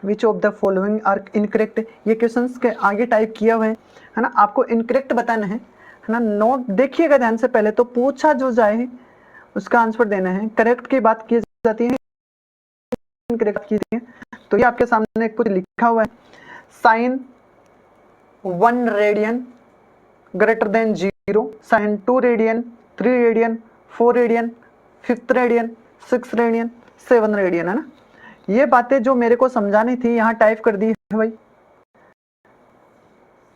Which of the following are incorrect. ये questions के आगे टाइप किया हुआ है ना, आपको इनकरेक्ट बताना है ना। नोट देखिएगा ध्यान से, पहले तो पूछा जो जाए उसका आंसर देना है। करेक्ट की बात की जाती है, इनकरेक्ट की जाती है। तो ये आपके सामने कुछ लिखा हुआ है, sine 1 radian greater than 0, sine 2 radian, 3 radian, 4 radian, 5th radian, 6 radian, 7 radian, है ना। ये बातें जो मेरे को समझानी थी यहाँ टाइप कर दी है भाई।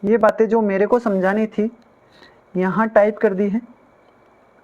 ये बातें जो मेरे को समझानी थी यहाँ टाइप कर दी है,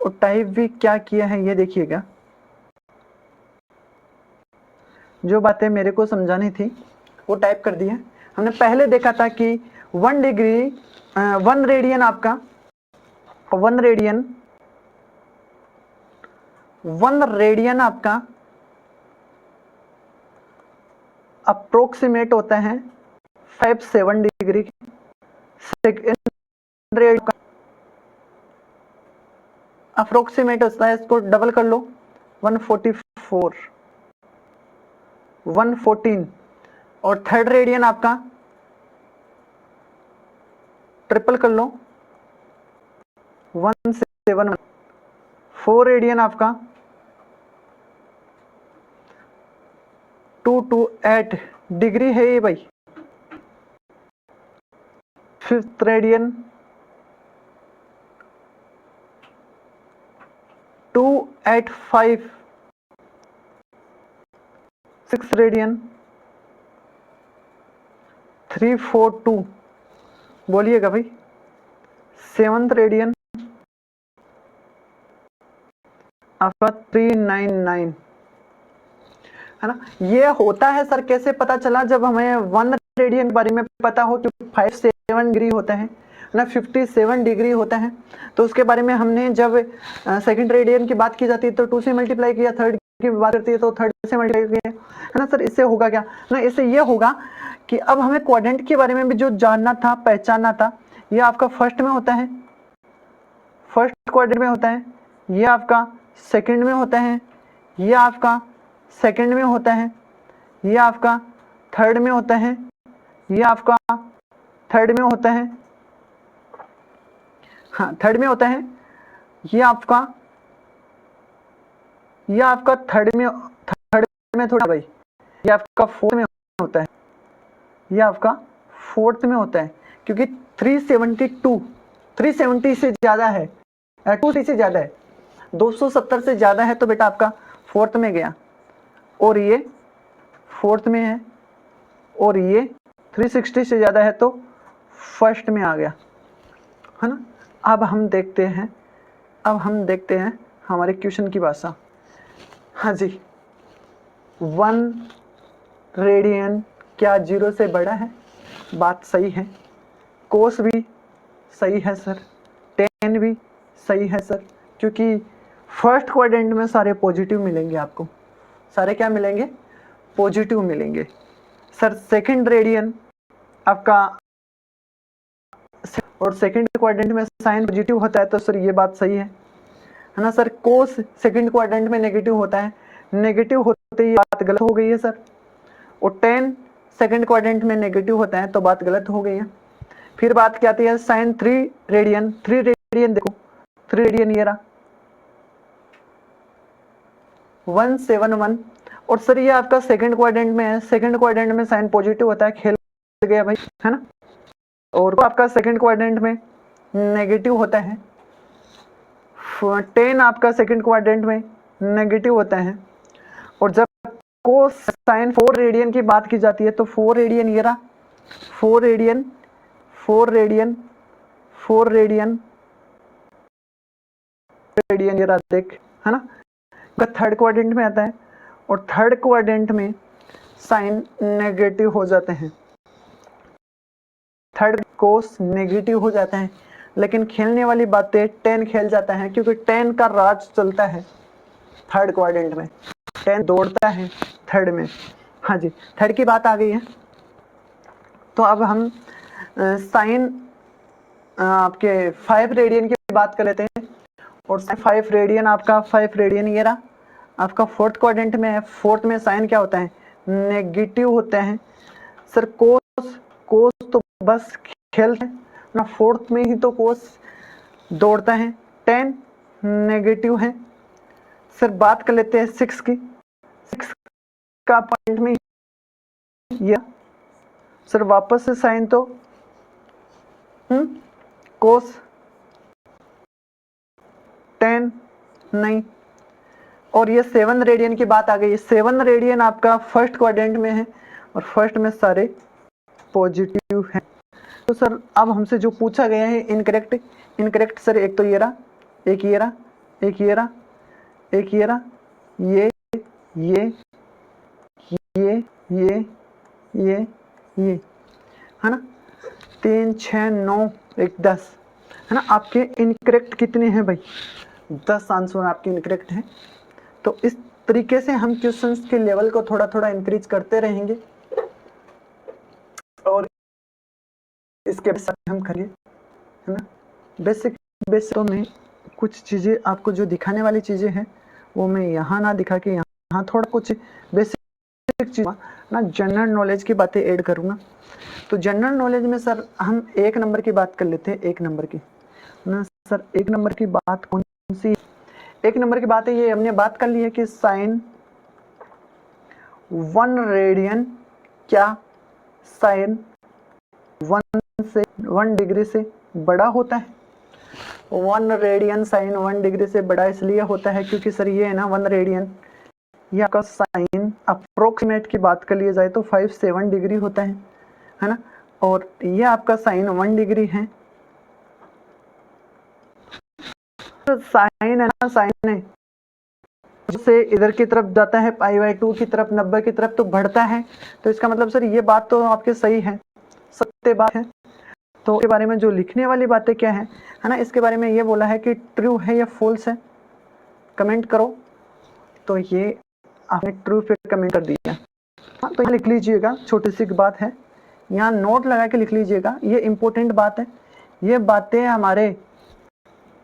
और टाइप भी क्या किया है ये देखिएगा। जो बातें मेरे को समझानी थी वो टाइप कर दी है। हमने पहले देखा था कि 1 डिग्री 1 रेडियन आपका 1 रेडियन आपका अप्रोक्सीमेट होता है 57 डिग्री। सेकेंड रेडियन अप्रोक्सीमेट होता है, इसको डबल कर लो 144 114। और थर्ड रेडियन आपका ट्रिपल कर लो 171। 4 रेडियन आपका 228 डिग्री है ये भाई। 5th radian 285। 6 रेडियन 342, बोलिएगा भाई। 7th रेडियन आपका 399, है ना। ये होता है सर कैसे पता चला, जब हमें 1 रेडियन के बारे में पता हो कि 57 डिग्री होता है ना, 57 डिग्री होता है, तो उसके बारे में हमने जब सेकंड रेडियन की बात की जाती है तो 2 से मल्टीप्लाई किया, थर्ड की बात करती है तो थर्ड से मल्टीप्लाई किया, है ना सर। इससे होगा क्या ना, इससे ये होगा कि अब हमें क्वाड्रेंट के बारे में भी जो जानना था, पहचानना था, ये आपका फर्स्ट में होता है, फर्स्ट क्वाड्रेंट में होता है, ये आपका सेकंड में होता है, ये आपका सेकंड में होता है, ये आपका थर्ड में होता है, ये आपका थर्ड में होता है, हाँ थर्ड में होता है, ये आपका थर्ड में थोड़ा भाई, ये आपका फोर्थ में होता है, ये आपका फोर्थ में होता है, क्योंकि 370 से ज़्यादा है, 2 से ज़्यादा है, 270 से ज़्यादा है तो बेटा आपका फोर्थ में गया, और ये फोर्थ में है, और ये 360 से ज़्यादा है तो फर्स्ट में आ गया, है ना। अब हम देखते हैं हमारे क्वेश्चन की भाषा। हाँ जी, 1 रेडियन क्या 0 से बड़ा है? बात सही है। कोस भी सही है सर, टेन भी सही है सर, क्योंकि फर्स्ट क्वाड्रेंट में सारे पॉजिटिव मिलेंगे आपको। सारे क्या मिलेंगे? पॉजिटिव मिलेंगे सर। सेकंड रेडियन आपका और सेकंड क्वाड्रेंट में साइन पॉजिटिव होता है, तो सर ये बात सही है ना सर। कोस सेकंड क्वाड्रेंट में नेगेटिव होता है, नेगेटिव होते ही बात गलत हो गई है सर। और टेन सेकंड क्वाड्रेंट में नेगेटिव होता है तो बात गलत हो गई है। फिर बात क्या आती है? Sign 3 radian. 3 रेडियन देखो, 3 रेडियन ये रहा 171। और सर ये आपका सेकंड क्वाड्रेंट में है, सेकंड क्वाड्रेंट में साइन पॉजिटिव होता है, खेल गया भाई, है ना। और आपका सेकंड क्वाड्रेंट में नेगेटिव होता है, 10 आपका सेकंड क्वाड्रेंट में नेगेटिव होता है। और जब को साइन 4 रेडियन की बात की जाती है तो 4 रेडियन ये रहा, 4 रेडियन 4 रेडियन 4 रेडियन रेडियन ये रहा देख, है ना। थर्ड क्वाड्रेंट में आता है और थर्ड क्वाड्रेंट में साइन नेगेटिव हो जाते हैं, थर्ड कोस नेगेटिव हो जाता है। लेकिन खेलने वाली बातें 10 खेल जाता है, क्योंकि 10 का राज चलता है थर्ड क्वाड्रेंट में, 10 दौड़ता है थर्ड में। हाँ जी, थर्ड की बात आ गई है। तो अब हम साइन आपके 5 रेडियन की बात कर लेते हैं। और 5 रेडियन आपका 5 रेडियन ये रहा आपका फोर्थ क्वाड्रेंट में है। फोर्थ में साइन क्या होता है? नेगेटिव होते हैं। सर कोस तो बस खेलते हैं ना, फोर्थ में ही तो कोस दौड़ता है। 10 नेगेटिव है। सर बात कर लेते हैं 6 की। 6 का पॉइंट में या सर वापस से साइन तो कोस 10 नहीं। और ये 7 रेडियन की बात आ गई। 7 रेडियन आपका फर्स्ट क्वाड्रेंट में है और फर्स्ट में सारे पॉजिटिव हैं। तो सर अब हमसे जो पूछा गया है इनकरेक्ट सर, एक तो ये रहा, एक ये रहा, एक ये रहा, एक ये रहा, ये है ना, 3 6 9 1 10 है ना। आपके इनकरेक्ट कितने हैं भाई? 10 आंसर आपके इनकरेक्ट हैं। तो इस तरीके से हम क्वेश्चंस के लेवल को थोड़ा थोड़ा इंक्रीज करते रहेंगे और इसके बाद हम करिए, है ना। बेसिक तो में कुछ चीज़ें आपको जो दिखाने वाली चीज़ें हैं वो मैं यहाँ ना दिखा के यहाँ थोड़ा कुछ बेसिक चीज़ ना जनरल नॉलेज की बातें ऐड करूँगा। तो जनरल नॉलेज में सर हम 1 नंबर की बात कर लेते हैं। 1 नंबर की ना सर, 1 नंबर की बात कौन सी? 1 नंबर की बात है, ये हमने बात कर ली है कि साइन 1 रेडियन क्या साइन 1 डिग्री से बड़ा होता है। 1 रेडियन साइन 1 डिग्री से बड़ा इसलिए होता है क्योंकि सर ये है ना 1 रेडियन, ये आपका साइन अप्रोक्सीमेट की बात कर लिया जाए तो 57 डिग्री होता है ना। और ये आपका साइन 1 डिग्री है। साइन है ना, साइन है से इधर की तरफ जाता है π/2 की तरफ, 90 की तरफ तो बढ़ता है। तो इसका मतलब सर ये बात तो आपके सही है, सत्य बात है। तो इसके बारे में जो लिखने वाली बातें क्या है ना, इसके बारे में ये बोला है कि ट्रू है या फॉल्स है, कमेंट करो। तो ये आपने ट्रू पे कमेंट कर दिया। हाँ, तो लिख लीजिएगा, छोटी सी बात है, यहाँ नोट लगा के लिख लीजिएगा, ये इंपॉर्टेंट बात है। ये बातें हमारे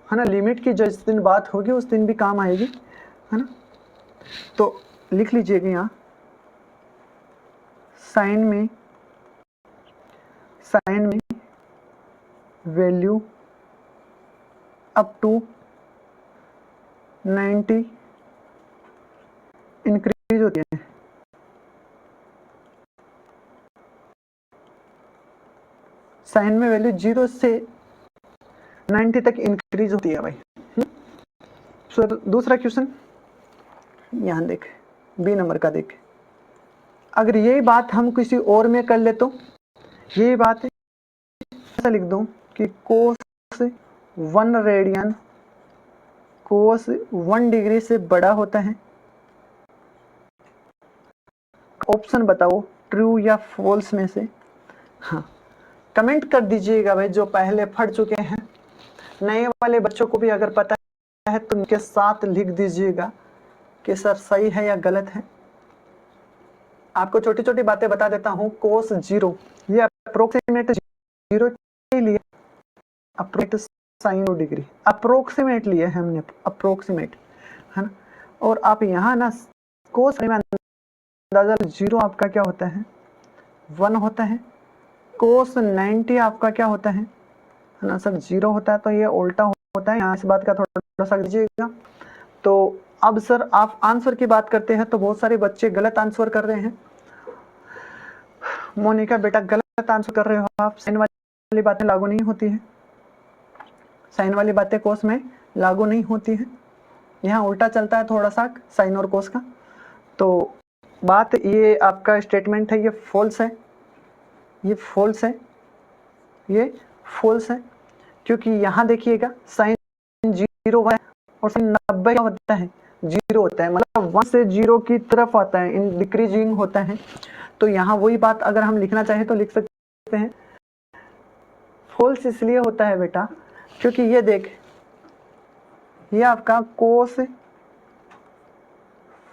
है ना लिमिट की जिस दिन बात होगी उस दिन भी काम आएगी, है ना। तो लिख लीजिएगा यहाँ साइन में वैल्यू अप टू 90 इंक्रीज होती है। साइन में वैल्यू 0 से 90 तक इंक्रीज होती है भाई। सर दूसरा क्वेश्चन यहाँ देख, बी नंबर का देख, अगर यही बात हम किसी और में कर ले तो यही बात है, ऐसा लिख दूं कि कोस 1 रेडियन कोस 1 डिग्री से बड़ा होता है। ऑप्शन बताओ ट्रू या फॉल्स में से। हाँ, कमेंट कर दीजिएगा भाई, जो पहले पढ़ चुके हैं। नए वाले बच्चों को भी अगर पता है तो उनके साथ लिख दीजिएगा कि सर सही है या गलत है। आपको छोटी छोटी बातें बता देता हूँ। कोस 0 ये अप्रोक्सीमेट 0 के लिए अप्रोक्सीमेट साइन 2 डिग्री अप्रोक्सीमेट लिए हमने, अप्रोक्सीमेट, है ना। और आप यहाँ ना कोस में अंदाजा 0 आपका क्या होता है 1 होता है। कोस 90 आपका क्या होता है ना सर 0 होता है। तो ये उल्टा होता है, यहाँ इस बात का थोड़ा सा लीजिएगा। तो अब सर आप आंसर की बात करते हैं तो बहुत सारे बच्चे गलत आंसर कर रहे हैं। मोनिका बेटा गलत आंसर कर रहे हो आप, साइन वाली बातें लागू नहीं होती है, साइन वाली बातें कोस में लागू नहीं होती है। यहाँ उल्टा चलता है थोड़ा सा साइन और कोस का। तो बात ये आपका स्टेटमेंट है, ये फॉल्स है, ये फॉल्स है, ये फॉल्स है। क्योंकि यहाँ देखिएगा साइन 0 है और साइन 90 क्या होता है 0 होता है, मतलब 1 से 0 की तरफ आता है, इन डिक्रीजिंग होता है। तो यहाँ वही बात अगर हम लिखना चाहें तो लिख सकते हैं। फॉल्स इसलिए होता है बेटा क्योंकि ये देख, ये आपका कोस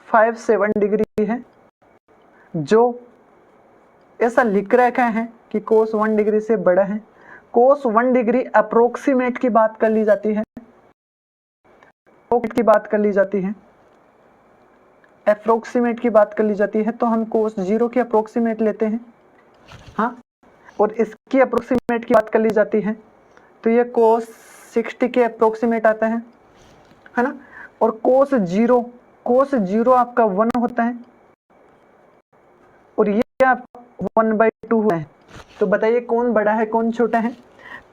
57 डिग्री है, जो ऐसा लिख रखा है कि कोस 1 डिग्री से बड़ा है। कोस 1 डिग्री अप्रोक्सीमेट की बात कर ली जाती है, की बात कर ली जाती है। अप्रोक्सीमेट की बात कर ली जाती है तो हम कोस 0 की अप्रोक्सीमेट लेते हैं, हाँ, और इसकी अप्रोक्सीमेट की बात कर ली जाती है तो ये कोस 60 के अप्रोक्सीमेट आता है ना। और कोस 0 आपका 1 होता है और ये आपका 1/2 है। तो बताइए कौन बड़ा है कौन छोटा है?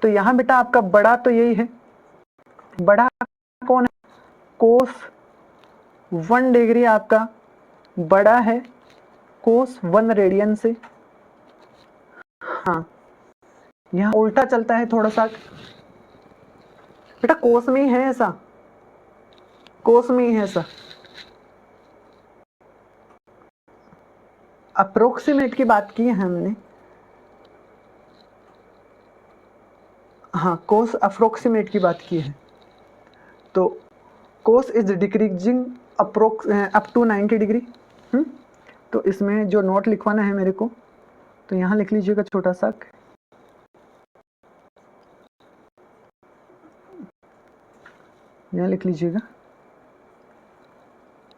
तो यहाँ बेटा आपका बड़ा तो यही है, बड़ा कौन है? कोस 1 डिग्री आपका बड़ा है कोस 1 रेडियन से। हाँ, यहाँ उल्टा चलता है थोड़ा सा बेटा, कोस में ही है ऐसा, कोस में ही है ऐसा। अप्रोक्सीमेट की बात की है हमने, हाँ, कोस अप्रोक्सीमेट की बात की है। तो cos is decreasing up to 90 degree. तो इसमें जो नोट लिखवाना है मेरे को, तो यहाँ लिख लीजिएगा छोटा सा, यहाँ लिख लीजिएगा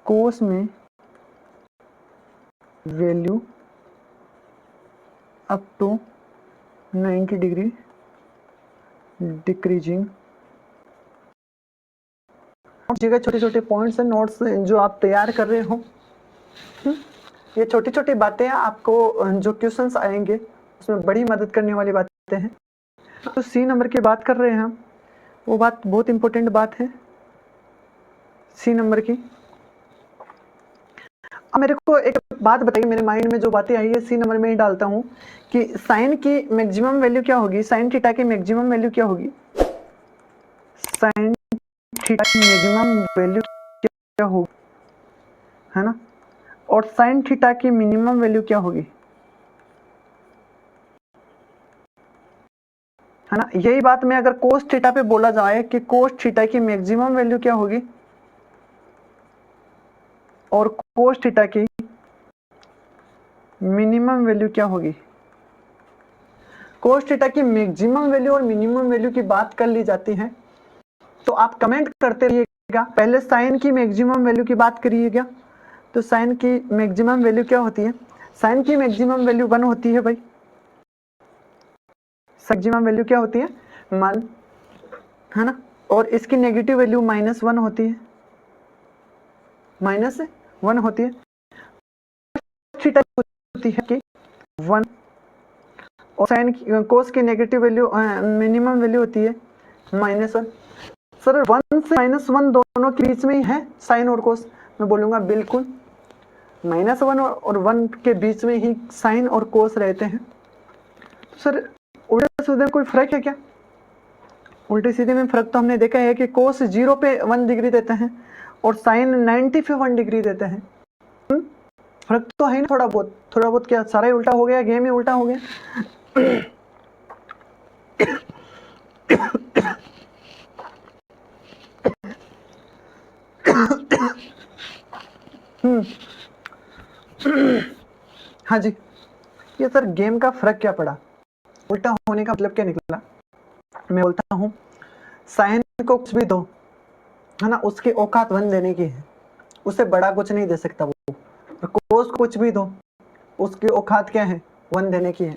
कोस में value up to 90 degree decreasing. छोटे छोटे पॉइंट्स एंड नोट्स जो आप तैयार कर रहे हो, ये छोटी छोटी बातें आपको जो क्वेश्चंस आएंगे उसमें बड़ी मदद करने वाली बातें हैं। तो सी नंबर की बात कर रहे हैं हम, वो बात बहुत इंपॉर्टेंट बात है सी नंबर की। अब मेरे को एक बात बताइए, मेरे माइंड में जो बातें आई है सी नंबर में ही डालता हूँ कि साइन की मैक्सिमम वैल्यू क्या होगी, साइन थीटा की मैक्सिमम वैल्यू क्या होगी, साइन थीटा की मैक्सिमम वैल्यू क्या होगी, है ना, और साइन थीटा की मिनिमम वैल्यू क्या होगी, है ना। यही बात में अगर कोस थीटा पे बोला जाए कि कोस थीटा की मैक्सिमम वैल्यू क्या होगी और कोस थीटा की मिनिमम वैल्यू क्या होगी, कोस थीटा की मैक्सिमम वैल्यू और मिनिमम वैल्यू की बात कर ली जाती है तो आप कमेंट करते रहिएगा। पहले साइन की मैक्सिमम वैल्यू की बात करिएगा। तो साइन की मैक्सिमम वैल्यू क्या होती है, साइन की मैक्सिमम वैल्यू 1 होती है भाई, मैक्सिमम वैल्यू क्या होती है 1, है ना, और इसकी नेगेटिव वैल्यू -1 होती है, -1 होती है। थीटा होती है कि 1 और साइन कोस की नेगेटिव वैल्यू मिनिमम वैल्यू होती है -1। सर 1 से -1 दोनों के बीच में ही है साइन और कोस, मैं बोलूँगा बिल्कुल -1 और 1 के बीच में ही साइन और कोस रहते हैं। तो सर उल्टे सीधे में कोई फर्क है क्या? उल्टे सीधे में फर्क तो हमने देखा है कि कोस 0 पे 1 डिग्री देते हैं और साइन 90 पे 1 डिग्री देते हैं। फर्क तो है ना थोड़ा बहुत, क्या सारा ही उल्टा हो गया, गेम ही उल्टा हो गया। हाँ जी, ये सर गेम का फर्क क्या पड़ा, उल्टा होने का मतलब क्या निकला? मैं बोलता हूँ साइन को कुछ भी दो, है ना, उसकी औकात 1 देने की है, उससे बड़ा कुछ नहीं दे सकता वो। कोस कुछ भी दो, उसकी औकात क्या है 1 देने की है।